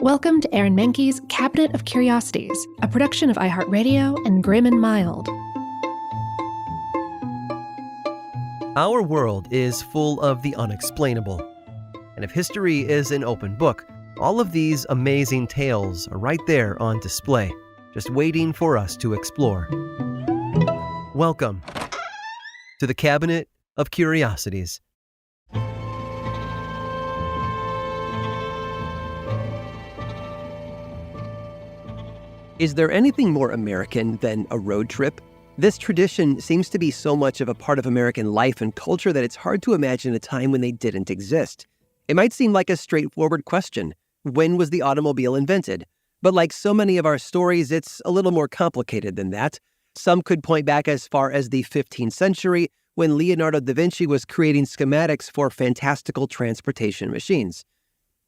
Welcome to Aaron Mahnke's Cabinet of Curiosities, a production of iHeartRadio and Grim and Mild. Our world is full of the unexplainable. And if history is an open book, all of these amazing tales are right there on display, just waiting for us to explore. Welcome to the Cabinet of Curiosities. Is there anything more American than a road trip? This tradition seems to be so much of a part of American life and culture that it's hard to imagine a time when they didn't exist. It might seem like a straightforward question. When was the automobile invented? But like so many of our stories, it's a little more complicated than that. Some could point back as far as the 15th century, when Leonardo da Vinci was creating schematics for fantastical transportation machines.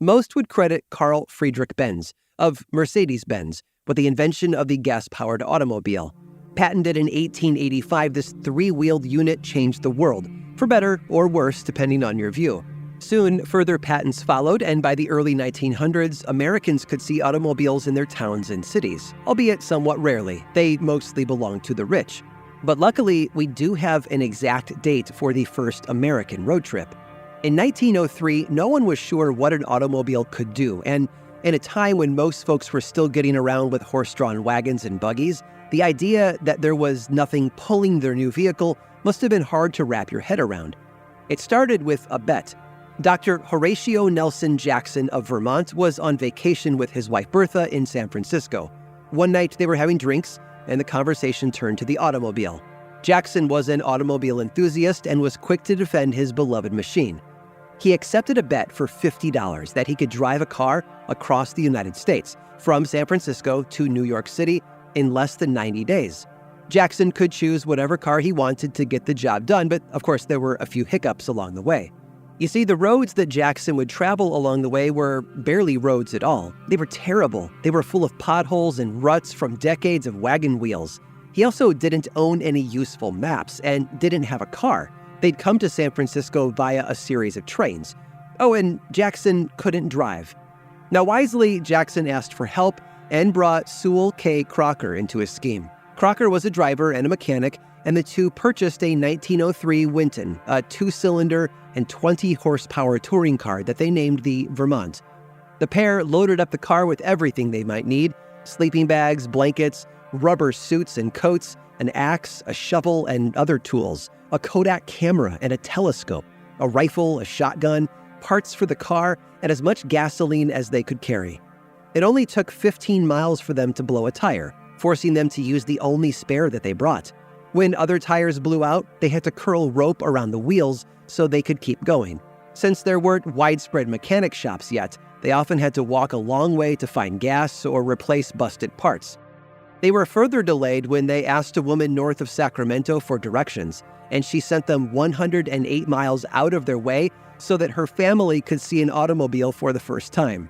Most would credit Carl Friedrich Benz of Mercedes-Benz with the invention of the gas-powered automobile. Patented in 1885, this three-wheeled unit changed the world, for better or worse, depending on your view. Soon, further patents followed, and by the early 1900s, Americans could see automobiles in their towns and cities, albeit somewhat rarely. They mostly belonged to the rich. But luckily, we do have an exact date for the first American road trip. In 1903, no one was sure what an automobile could do, and in a time when most folks were still getting around with horse-drawn wagons and buggies, the idea that there was nothing pulling their new vehicle must have been hard to wrap your head around. It started with a bet. Dr. Horatio Nelson Jackson of Vermont was on vacation with his wife Bertha in San Francisco. One night they were having drinks, and the conversation turned to the automobile. Jackson was an automobile enthusiast and was quick to defend his beloved machine. He accepted a bet for $50 that he could drive a car across the United States, from San Francisco to New York City, in less than 90 days. Jackson could choose whatever car he wanted to get the job done, but of course there were a few hiccups along the way. You see, the roads that Jackson would travel along the way were barely roads at all. They were terrible. They were full of potholes and ruts from decades of wagon wheels. He also didn't own any useful maps and didn't have a car. They'd come to San Francisco via a series of trains. Oh, and Jackson couldn't drive. Now, wisely, Jackson asked for help and brought Sewell K. Crocker into his scheme. Crocker was a driver and a mechanic, and the two purchased a 1903 Winton, a 2-cylinder and 20-horsepower touring car that they named the Vermont. The pair loaded up the car with everything they might need: sleeping bags, blankets, rubber suits and coats, an axe, a shovel, and other tools, a Kodak camera and a telescope, a rifle, a shotgun, parts for the car, and as much gasoline as they could carry. It only took 15 miles for them to blow a tire, forcing them to use the only spare that they brought. When other tires blew out, they had to curl rope around the wheels so they could keep going. Since there weren't widespread mechanic shops yet, they often had to walk a long way to find gas or replace busted parts. They were further delayed when they asked a woman north of Sacramento for directions, and she sent them 108 miles out of their way so that her family could see an automobile for the first time.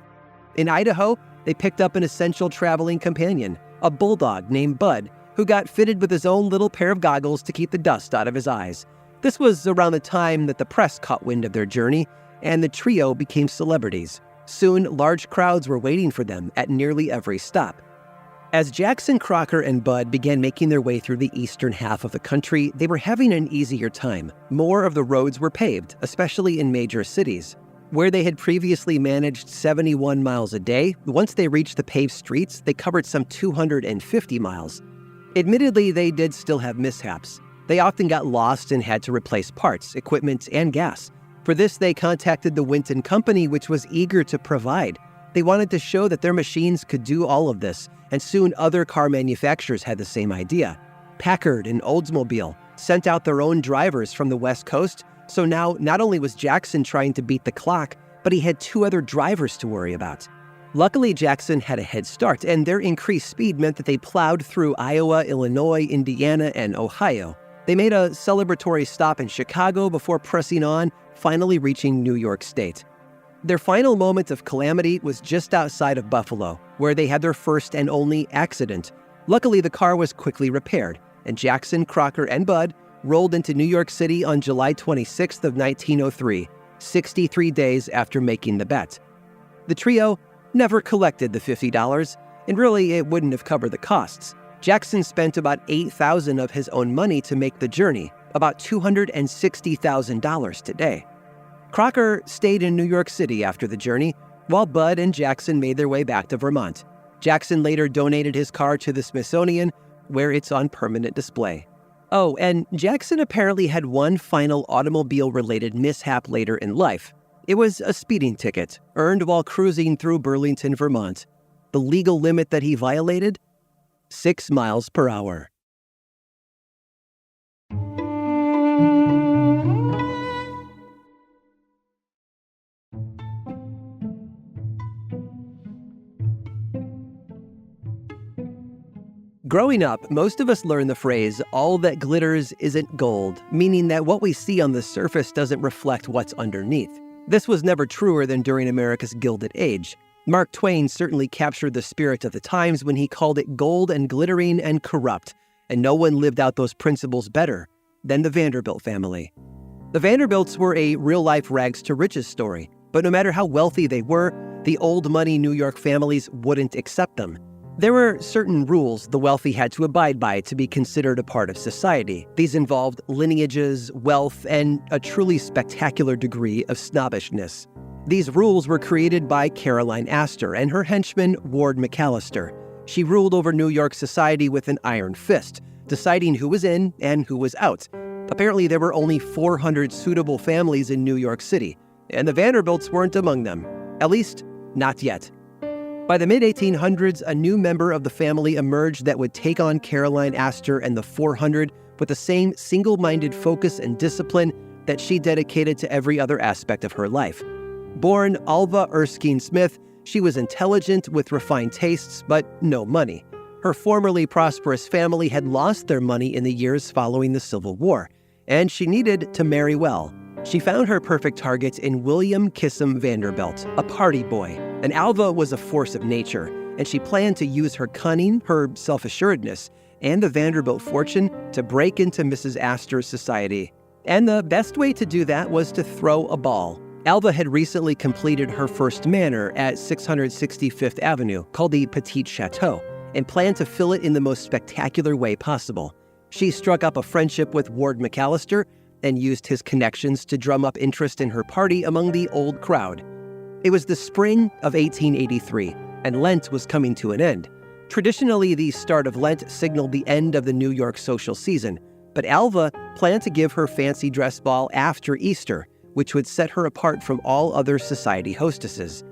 In Idaho, they picked up an essential traveling companion, a bulldog named Bud, who got fitted with his own little pair of goggles to keep the dust out of his eyes. This was around the time that the press caught wind of their journey, and the trio became celebrities. Soon, large crowds were waiting for them at nearly every stop. As Jackson, Crocker, and Bud began making their way through the eastern half of the country, they were having an easier time. More of the roads were paved, especially in major cities. Where they had previously managed 71 miles a day, once they reached the paved streets, they covered some 250 miles. Admittedly, they did still have mishaps. They often got lost and had to replace parts, equipment, and gas. For this, they contacted the Winton Company, which was eager to provide. They wanted to show that their machines could do all of this, and soon other car manufacturers had the same idea. Packard and Oldsmobile sent out their own drivers from the West Coast, so now not only was Jackson trying to beat the clock, but he had two other drivers to worry about. Luckily, Jackson had a head start, and their increased speed meant that they plowed through Iowa, Illinois, Indiana, and Ohio. They made a celebratory stop in Chicago before pressing on, finally reaching New York State. Their final moment of calamity was just outside of Buffalo, where they had their first and only accident. Luckily, the car was quickly repaired, and Jackson, Crocker, and Bud rolled into New York City on July 26th of 1903, 63 days after making the bet. The trio never collected the $50, and really it wouldn't have covered the costs. Jackson spent about $8,000 of his own money to make the journey, about $260,000 today. Crocker stayed in New York City after the journey, while Bud and Jackson made their way back to Vermont. Jackson later donated his car to the Smithsonian, where it's on permanent display. Oh, and Jackson apparently had one final automobile-related mishap later in life. It was a speeding ticket, earned while cruising through Burlington, Vermont. The legal limit that he violated? 6 miles per hour. Growing up, most of us learn the phrase, "all that glitters isn't gold," meaning that what we see on the surface doesn't reflect what's underneath. This was never truer than during America's Gilded Age. Mark Twain certainly captured the spirit of the times when he called it gold and glittering and corrupt, and no one lived out those principles better than the Vanderbilt family. The Vanderbilts were a real-life rags-to-riches story, but no matter how wealthy they were, the old-money New York families wouldn't accept them. There were certain rules the wealthy had to abide by to be considered a part of society. These involved lineages, wealth, and a truly spectacular degree of snobbishness. These rules were created by Caroline Astor and her henchman, Ward McAllister. She ruled over New York society with an iron fist, deciding who was in and who was out. Apparently, there were only 400 suitable families in New York City, and the Vanderbilts weren't among them. At least, not yet. By the mid-1800s, a new member of the family emerged that would take on Caroline Astor and the 400 with the same single-minded focus and discipline that she dedicated to every other aspect of her life. Born Alva Erskine Smith, she was intelligent with refined tastes, but no money. Her formerly prosperous family had lost their money in the years following the Civil War, and she needed to marry well. She found her perfect target in William Kissam Vanderbilt, a party boy. And Alva was a force of nature, and she planned to use her cunning, her self-assuredness, and the Vanderbilt fortune to break into Mrs. Astor's society. And the best way to do that was to throw a ball. Alva had recently completed her first manor at 665th Avenue, called the Petit Chateau, and planned to fill it in the most spectacular way possible. She struck up a friendship with Ward McAllister and used his connections to drum up interest in her party among the old crowd. It was the spring of 1883, and Lent was coming to an end. Traditionally, the start of Lent signaled the end of the New York social season, but Alva planned to give her fancy dress ball after Easter, which would set her apart from all other society hostesses.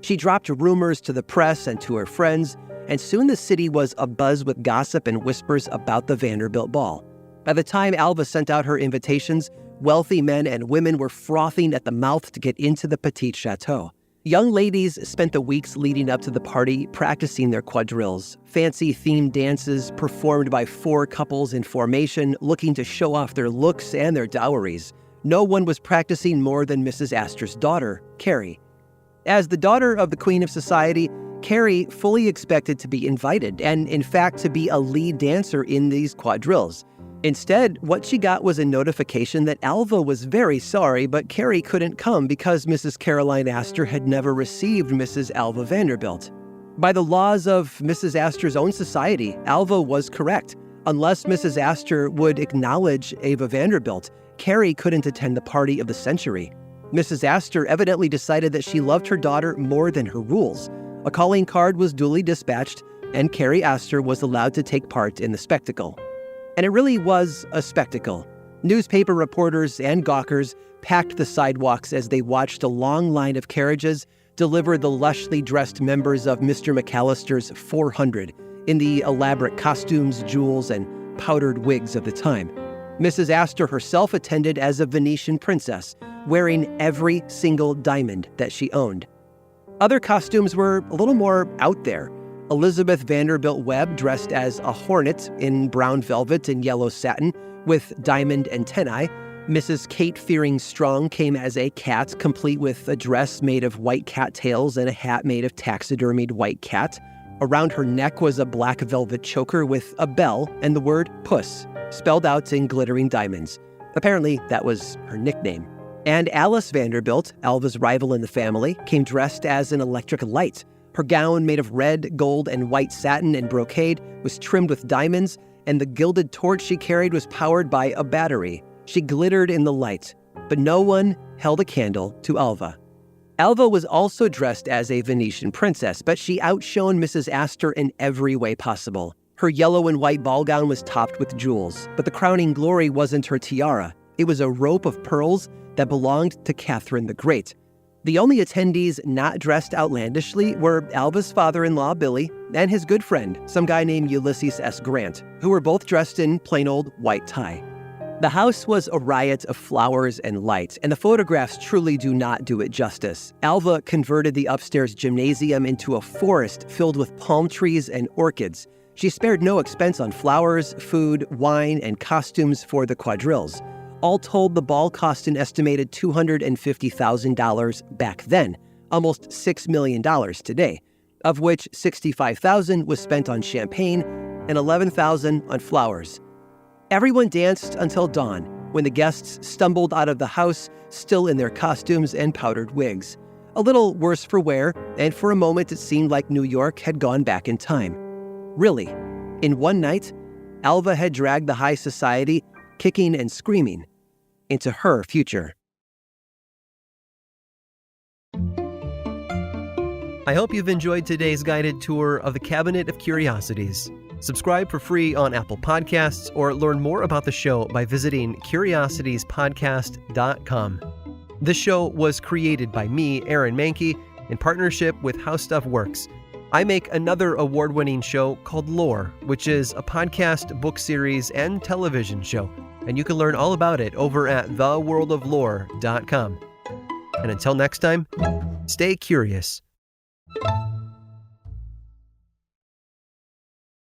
She dropped rumors to the press and to her friends, and soon the city was abuzz with gossip and whispers about the Vanderbilt ball. By the time Alva sent out her invitations, wealthy men and women were frothing at the mouth to get into the Petit Chateau. Young ladies spent the weeks leading up to the party practicing their quadrilles, fancy themed dances performed by 4 couples in formation looking to show off their looks and their dowries. No one was practicing more than Mrs. Astor's daughter, Carrie. As the daughter of the Queen of Society, Carrie fully expected to be invited and, in fact, to be a lead dancer in these quadrilles. Instead, what she got was a notification that Alva was very sorry, but Carrie couldn't come because Mrs. Caroline Astor had never received Mrs. Alva Vanderbilt. By the laws of Mrs. Astor's own society, Alva was correct. Unless Mrs. Astor would acknowledge Ava Vanderbilt, Carrie couldn't attend the party of the century. Mrs. Astor evidently decided that she loved her daughter more than her rules. A calling card was duly dispatched, and Carrie Astor was allowed to take part in the spectacle. And it really was a spectacle. Newspaper reporters and gawkers packed the sidewalks as they watched a long line of carriages deliver the lushly dressed members of Mr. McAllister's 400 in the elaborate costumes, jewels, and powdered wigs of the time. Mrs. Astor herself attended as a Venetian princess, wearing every single diamond that she owned. Other costumes were a little more out there. Elizabeth Vanderbilt Webb dressed as a hornet in brown velvet and yellow satin with diamond antennae. Mrs. Kate Fearing Strong came as a cat, complete with a dress made of white cattails and a hat made of taxidermied white cat. Around her neck was a black velvet choker with a bell and the word puss, spelled out in glittering diamonds. Apparently, that was her nickname. And Alice Vanderbilt, Alva's rival in the family, came dressed as an electric light, Her gown, made of red, gold, and white satin and brocade, was trimmed with diamonds, and the gilded torch she carried was powered by a battery. She glittered in the light, but no one held a candle to Alva. Alva was also dressed as a Venetian princess, but she outshone Mrs. Astor in every way possible. Her yellow and white ball gown was topped with jewels, but the crowning glory wasn't her tiara. It was a rope of pearls that belonged to Catherine the Great. The only attendees not dressed outlandishly were Alva's father-in-law, Billy, and his good friend, some guy named Ulysses S. Grant, who were both dressed in plain old white tie. The house was a riot of flowers and light, and the photographs truly do not do it justice. Alva converted the upstairs gymnasium into a forest filled with palm trees and orchids. She spared no expense on flowers, food, wine, and costumes for the quadrilles. All told, the ball cost an estimated $250,000 back then, almost $6 million today, of which $65,000 was spent on champagne and $11,000 on flowers. Everyone danced until dawn, when the guests stumbled out of the house, still in their costumes and powdered wigs. A little worse for wear, and for a moment it seemed like New York had gone back in time. Really, in one night, Alva had dragged the high society, kicking and screaming, into her future. I hope you've enjoyed today's guided tour of the Cabinet of Curiosities. Subscribe for free on Apple Podcasts or learn more about the show by visiting curiositiespodcast.com. This show was created by me, Aaron Mahnke, in partnership with How Stuff Works. I make another award-winning show called Lore, which is a podcast, book series, and television show, and you can learn all about it over at theworldoflore.com. And until next time, stay curious.